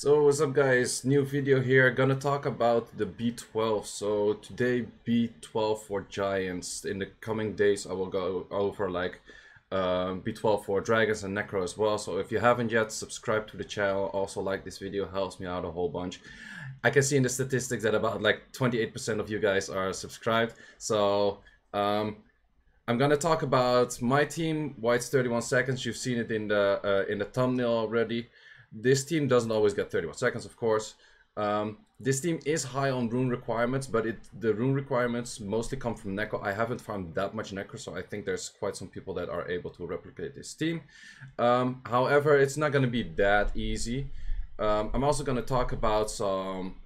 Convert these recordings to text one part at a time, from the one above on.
So what's up guys, new video here, gonna talk about the B12. So today B12 for giants. In the coming days I will go over like B12 for dragons and necro as well. So if you haven't yet, subscribe to the channel, also like this video, helps me out a whole bunch. I can see in the statistics that about like 28% of you guys are subscribed. So I'm gonna talk about my team, why it's 31 seconds. You've seen it in the thumbnail already. This team doesn't always get 31 seconds, of course. This team is high on rune requirements, but the rune requirements mostly come from Necro. I haven't found that much Necro, so I think there's quite some people that are able to replicate this team. However, it's not going to be that easy. I'm also going to talk about some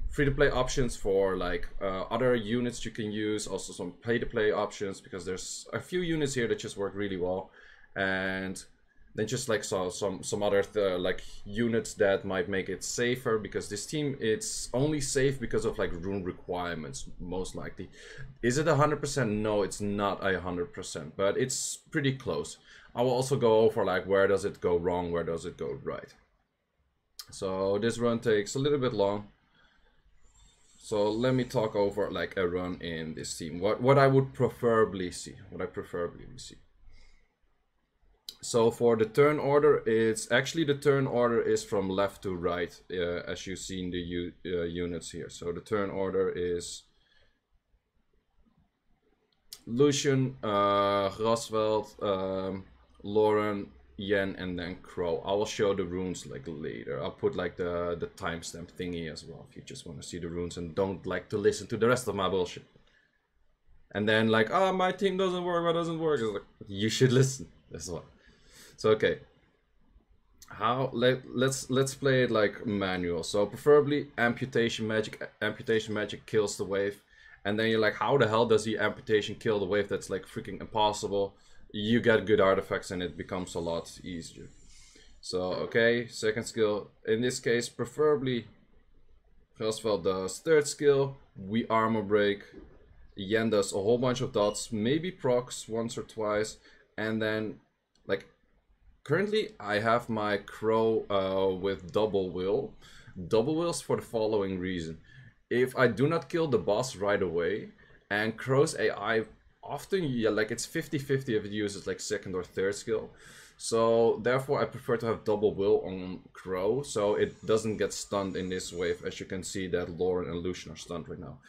free-to-play options for like other units you can use, also some pay-to-play options, because there's a few units here that just work really well. And then just like some other like units that might make it safer, because this team, it's only safe because of like rune requirements, most likely. Is it 100%? No, it's not 100%, but it's pretty close. I will also go over like where does it go wrong, where does it go right. So this run takes a little bit long. So let me talk over like a run in this team. What I would preferably see, So for the turn order, it's actually the turn order is from left to right, as you see in the units here. So the turn order is Lucian, Grasveld, Lauren, Yen, and then Crow. I will show the runes like later. I'll put like the timestamp thingy as well if you just want to see the runes and don't like to listen to the rest of my bullshit. And then like, oh, my team doesn't work, what doesn't work? It's like, you should listen. That's what. So okay, let's play it like manual. So preferably amputation magic. Amputation magic kills the wave, and then you're like, how the hell does the amputation kill the wave? That's like freaking impossible. You get good artifacts and it becomes a lot easier. So okay, second skill. In this case, preferably Grasveld does third skill. We armor break. Yen does a whole bunch of dots, maybe procs once or twice, and then like. Currently, I have my Crow with double will. Double wills for the following reason. If I do not kill the boss right away, and Crow's AI often, yeah, like it's 50-50 if it uses like second or third skill. So therefore I prefer to have double will on Crow, so it doesn't get stunned in this wave. As you can see that Lauren and Lucian are stunned right now.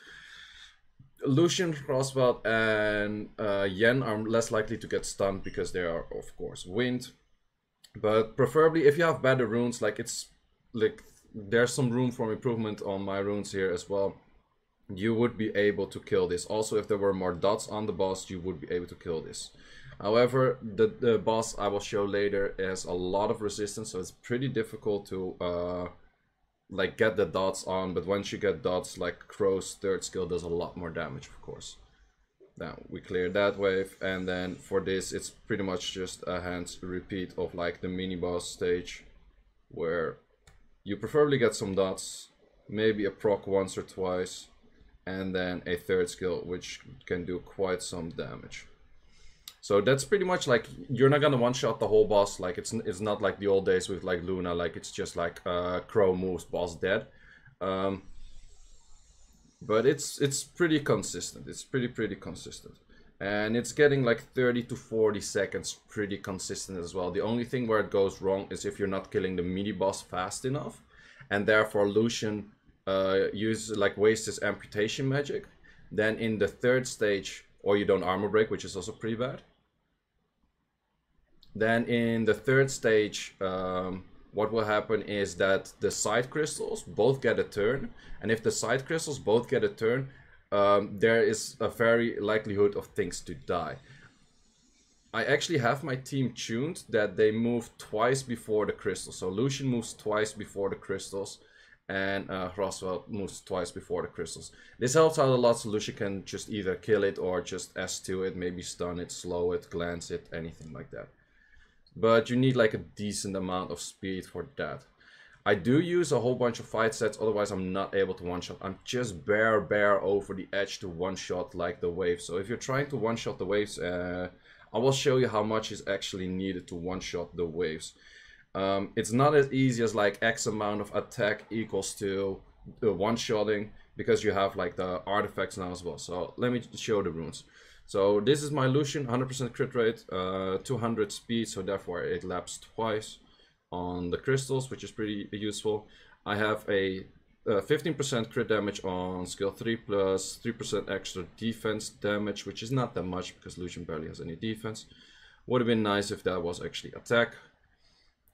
Lucian, Grasveld, and Yen are less likely to get stunned because they are, of course, wind. But preferably if you have better runes, like it's like there's some room for improvement on my runes here as well, you would be able to kill this. Also, if there were more dots on the boss, you would be able to kill this. However, the boss I will show later has a lot of resistance, so it's pretty difficult to like get the dots on. But once you get dots, like Crow's third skill does a lot more damage, of course. Now we clear that wave, and then for this it's pretty much just a hand repeat of like the mini boss stage, where you preferably get some dots, maybe a proc once or twice, and then a third skill which can do quite some damage. So that's pretty much like, you're not gonna one-shot the whole boss. Like it's not like the old days with like Luna, like it's just like Crow moves, boss dead. But it's pretty consistent. It's pretty consistent, and it's getting like 30 to 40 seconds pretty consistent as well. The only thing where it goes wrong is if you're not killing the mini boss fast enough, and therefore Lucian wastes his amputation magic. Then in the third stage, or you don't armor break, which is also pretty bad. Then in the third stage, what will happen is that the side crystals both get a turn, and if the side crystals both get a turn, there is a very likelihood of things to die. I actually have my team tuned that they move twice before the crystals. So Lucian moves twice before the crystals, and Grasveld moves twice before the crystals. This helps out a lot, so Lucian can just either kill it or just S2 it, maybe stun it, slow it, glance it, anything like that. But you need like a decent amount of speed for that. I do use a whole bunch of fight sets, otherwise I'm not able to one-shot. I'm just bare over the edge to one-shot like the wave. So if you're trying to one-shot the waves, I will show you how much is actually needed to one-shot the waves. It's not as easy as like X amount of attack equals to one-shotting, because you have like the artifacts now as well. So let me show the runes. So this is my Lucian, 100% crit rate, 200 speed, so therefore it laps twice on the crystals, which is pretty useful. I have a 15% crit damage on skill 3 plus 3% extra defense damage, which is not that much because Lucian barely has any defense. Would have been nice if that was actually attack.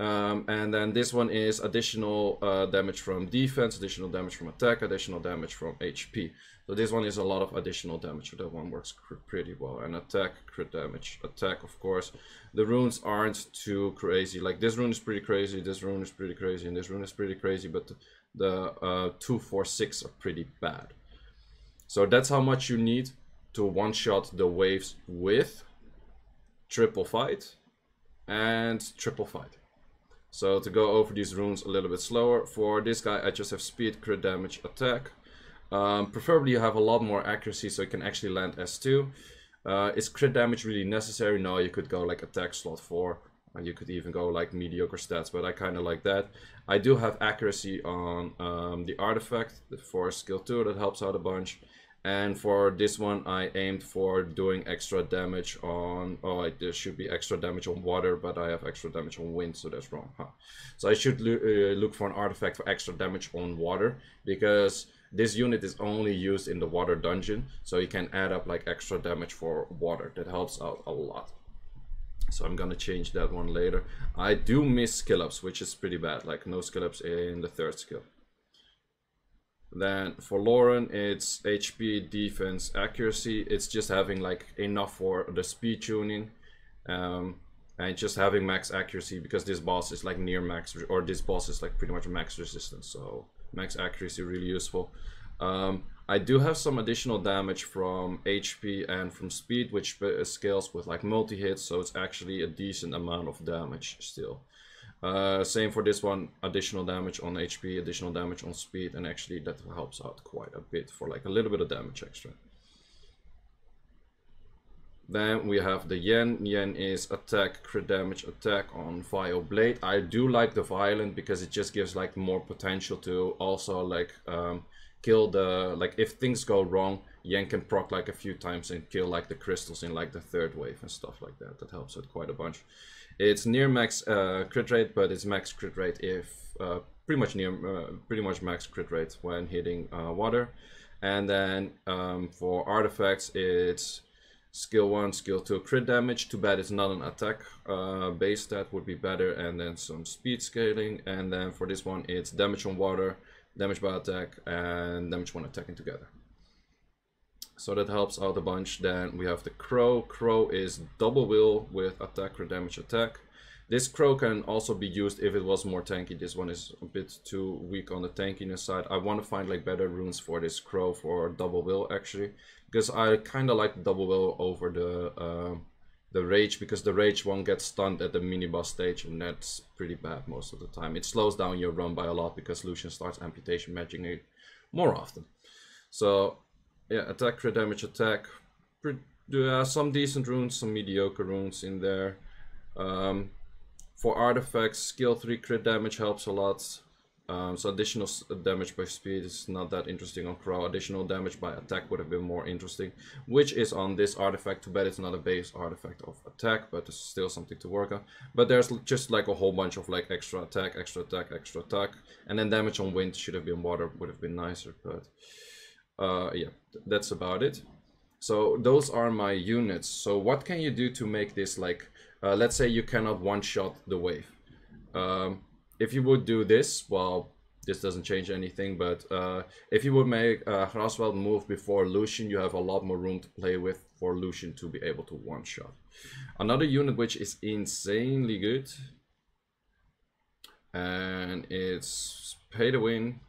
And then this one is additional damage from defense, additional damage from attack, additional damage from HP. So this one is a lot of additional damage, so that one works pretty well. And attack, crit damage, attack, of course. The runes aren't too crazy. Like this rune is pretty crazy, this rune is pretty crazy, and this rune is pretty crazy, but the 2, 4, 6 are pretty bad. So that's how much you need to one-shot the waves with triple fight and triple fight. So to go over these runes a little bit slower, for this guy I just have speed, crit damage, attack. Preferably you have a lot more accuracy so you can actually land S2. Is crit damage really necessary? No, you could go like attack slot 4. You could even go like mediocre stats, but I kind of like that. I do have accuracy on the artifact for skill 2, that helps out a bunch. And for this one, I aimed for doing extra damage on... Oh, there should be extra damage on water, but I have extra damage on wind, so that's wrong. Huh. So I should look for an artifact for extra damage on water, because this unit is only used in the water dungeon, so you can add up like extra damage for water. That helps out a lot. So I'm gonna change that one later. I do miss skill ups, which is pretty bad, like no skill ups in the third skill. Then for Lauren, it's HP, defense, accuracy. It's just having like enough for the speed tuning, and just having max accuracy, because this boss is like near max, or this boss is like pretty much max resistance. So max accuracy really useful. I do have some additional damage from HP and from speed, which scales with like multi-hits, so it's actually a decent amount of damage still. Same for this one, additional damage on HP, additional damage on speed, and actually that helps out quite a bit for like a little bit of damage extra. Then we have the Yen. Yen is attack, crit damage, attack on Vile Blade. I do like the Violent because it just gives like more potential to also like kill the, like if things go wrong, Yen can proc like a few times and kill like the crystals in like the third wave and stuff like that. That helps out quite a bunch. It's near max crit rate, but it's max crit rate if pretty much max crit rate when hitting water. And then for artifacts, it's skill 1, skill 2, crit damage. Too bad it's not an attack base stat, would be better. And then some speed scaling. And then for this one, it's damage on water, damage by attack, and damage when attacking together. So that helps out a bunch. Then we have the Crow. Crow is double will with attack, crit damage, attack. This Crow can also be used if it was more tanky. This one is a bit too weak on the tankiness side. I want to find like better runes for this Crow for double will actually, because I kind of like the double will over the Rage, because the Rage one gets stunned at the mini boss stage, and that's pretty bad most of the time. It slows down your run by a lot because Lucian starts amputation matching it more often. So yeah, attack, crit damage, attack. Some decent runes, some mediocre runes in there. For artifacts, skill 3 crit damage helps a lot. So additional damage by speed is not that interesting on Crow. Additional damage by attack would have been more interesting, which is on this artifact. Too bad it's not a base artifact of attack, but it's still something to work on. But there's just like a whole bunch of like extra attack, extra attack, extra attack. And then damage on wind should have been water, would have been nicer, but yeah, that's about it. So those are my units. So what can you do to make this like, let's say you cannot one-shot the wave. If you would do this, well, this doesn't change anything, but if you would make Graswald move before Lucian, you have a lot more room to play with for Lucian to be able to one-shot. Another unit which is insanely good, and it's pay to win,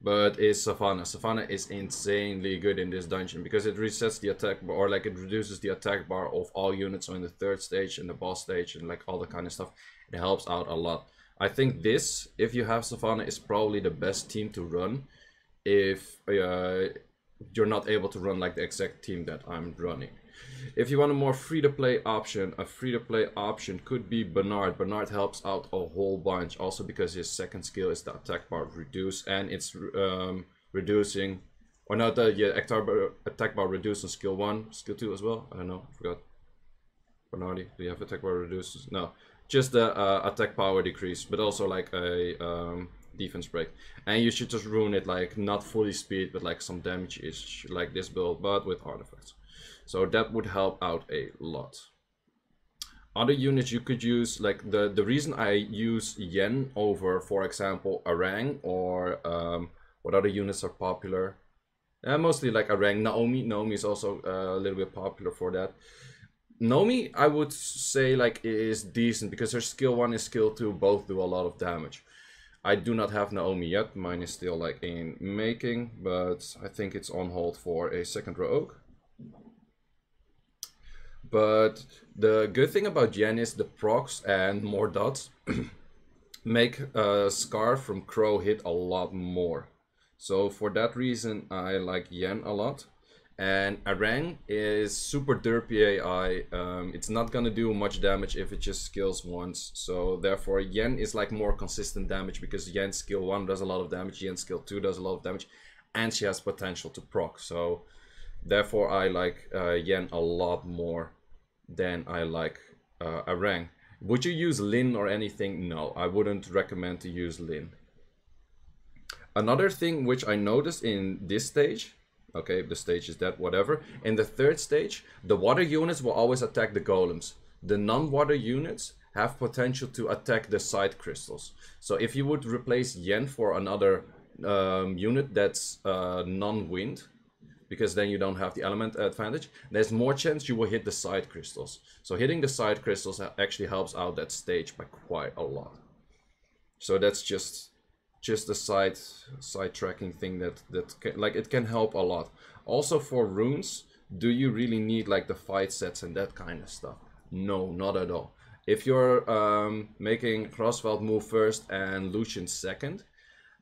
but is Savannah. Savannah is insanely good in this dungeon because it resets the attack bar, or like it reduces the attack bar of all units on the third stage and the boss stage and like all that kind of stuff. It helps out a lot. I think this, if you have Savannah, is probably the best team to run if you're not able to run like the exact team that I'm running. If you want a more free-to-play option, a free-to-play option could be Bernard. Bernard helps out a whole bunch, also because his second skill is the attack bar reduce, and it's reducing, or not the attack bar reduce on skill 1, skill 2 as well. I don't know, I forgot. Bernardi, do you have attack bar reduce? No, just the attack power decrease, but also like a defense break. And you should just rune it like not fully speed, but like some damage-ish, like this build, but with artifacts. So that would help out a lot. Other units you could use, like the reason I use Yen over, for example, Arang, or what other units are popular? Mostly like Arang. Naomi is also a little bit popular for that. Naomi, I would say, like, is decent because her skill 1 and skill 2 both do a lot of damage. I do not have Naomi yet. Mine is still like in making, but I think it's on hold for a second rogue. But the good thing about Yen is the procs and more dots make Scar from Crow hit a lot more. So for that reason, I like Yen a lot. And Arang is super derpy AI. It's not gonna do much damage if it just skills once. So therefore Yen is like more consistent damage because Yen skill 1 does a lot of damage, Yen skill 2 does a lot of damage, and she has potential to proc. So therefore I like Yen a lot more than I like Arang. Would you use Lin or anything? No, I wouldn't recommend to use Lin. Another thing which I noticed in this stage, okay, the stage is dead, whatever. In the third stage, the water units will always attack the golems. The non-water units have potential to attack the side crystals. So if you would replace Yen for another unit that's non-wind, because then you don't have the element advantage, there's more chance you will hit the side crystals. So hitting the side crystals actually helps out that stage by quite a lot. So that's just a side tracking thing that like it can help a lot. Also for runes, do you really need like the fight sets and that kind of stuff? No, not at all. If you're making Grosveld move first and Lucian second,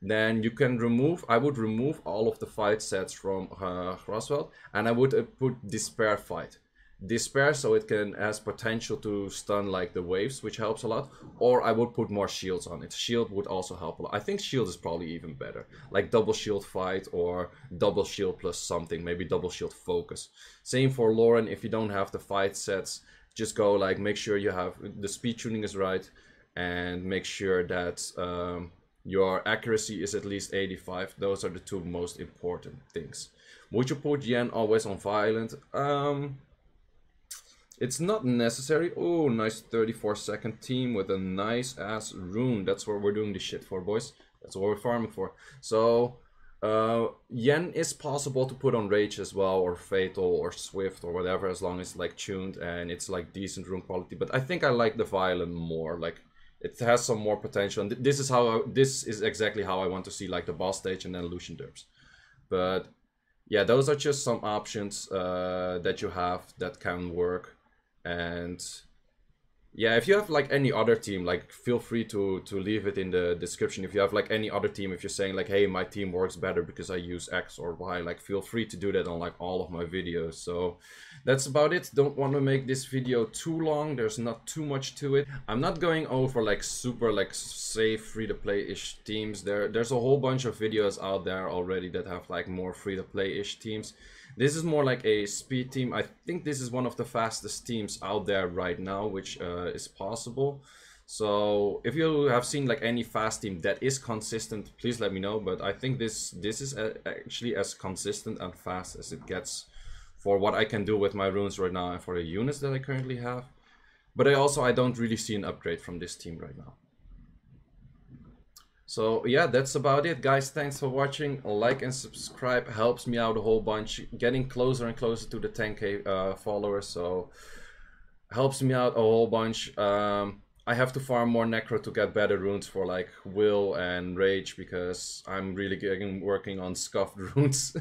then you can remove, I would remove all of the fight sets from Grosveld, and I would put Despair fight. Despair, so it has potential to stun like the waves, which helps a lot, or I would put more shields on it. Shield would also help a lot. I think shield is probably even better, like double shield fight or double shield plus something, maybe double shield focus. Same for Lauren. If you don't have the fight sets, just go like make sure you have the speed tuning is right, and make sure that your accuracy is at least 85. Those are the two most important things. Would you put Yen always on violent? It's not necessary. Oh, nice 34-second team with a nice ass rune. That's what we're doing this shit for, boys. That's what we're farming for. So Yen is possible to put on Rage as well, or Fatal, or Swift, or whatever, as long as it's like tuned and it's like decent rune quality. But I think I like the violent more. Like, it has some more potential, and this is exactly how I want to see like the boss stage and then Lucian derps. But yeah, those are just some options that you have that can work. And yeah, if you have like any other team, like feel free to leave it in the description. If you have like any other team, if you're saying like, hey, my team works better because I use X or Y, like feel free to do that on like all of my videos. So that's about it. Don't want to make this video too long. There's not too much to it. I'm not going over like super like safe free-to-play-ish teams. There's a whole bunch of videos out there already that have like more free-to-play-ish teams. This is more like a speed team. I think this is one of the fastest teams out there right now, which is possible. So if you have seen like any fast team that is consistent, please let me know. But I think this is actually as consistent and fast as it gets for what I can do with my runes right now and for the units that I currently have. But I don't really see an upgrade from this team right now. So yeah, that's about it, guys. Thanks for watching. A like and subscribe helps me out a whole bunch. Getting closer and closer to the 10k followers, so helps me out a whole bunch. I have to farm more necro to get better runes for like will and rage, because I'm really working on scuffed runes.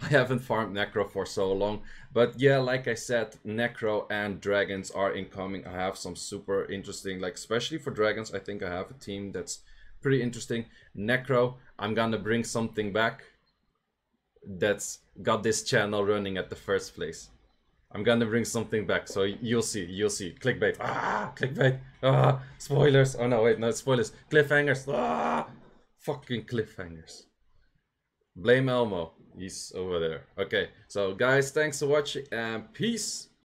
I haven't farmed necro for so long. But yeah, like I said, necro and dragons are incoming. I have some super interesting, like especially for dragons, I think I have a team that's pretty interesting. Necro, I'm gonna bring something back that's got this channel running at the first place. I'm gonna bring something back, so you'll see, you'll see. Clickbait. Ah, clickbait. Ah, spoilers. Oh no, wait, no spoilers. Cliffhangers. Ah, fucking cliffhangers. Blame Elmo. He's over there. Okay, so guys, thanks for watching and peace.